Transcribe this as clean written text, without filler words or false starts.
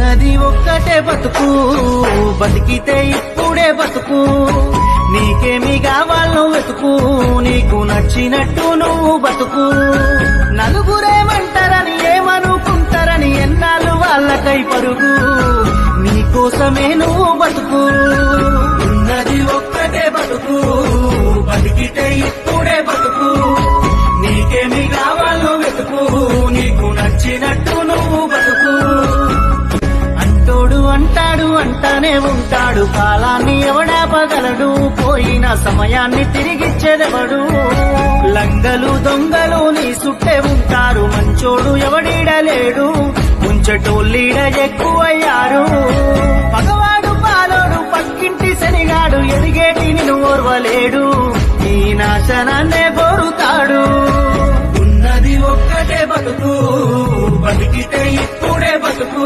ఉన్నది ఒక్కటే బతుకు, బతికితే ఇప్పుడే బతుకు. నీకేమి కావాలో వెతుకు, నీకు నచ్చినట్టు నువ్వు బతుకు. నలుగురేమంటారని ఏమనుకుంటారని ఎన్నాళ్ళు వాళ్ళకై పరుగు, నీకోసమే నువ్వు బతుకు. ఉన్నది ఒక్కటే బతుకు, బతికితే ఇప్పుడే బతుకు. నీకేమి కావాలో వెతుకు, నీకు నచ్చినట్టు నువ్వు బతుకు. అంటోడు అంటాడు అంటానే ఉంటాడు, కాలాన్ని ఎవడాపగలడు, పోయిన సమయాన్ని తిరిగిచ్చేదెవడు. లంగలు దొంగలు నీ సుట్టే ఉంటారు, మంచోడు ఎవడీడలేడు, ముంచటోళ్ళీడ ఎక్కువయ్యారు. పగవాడు పాలోడు పక్కింటి శనిగాడు, ఎదిగేటి నిన్ను ఓర్వలేడు, ఈ నాశనాన్నే కోరుతాడు. ఉన్నది ఒక్కటే బతుకు, బతికితే ఇప్పుడే బతుకు.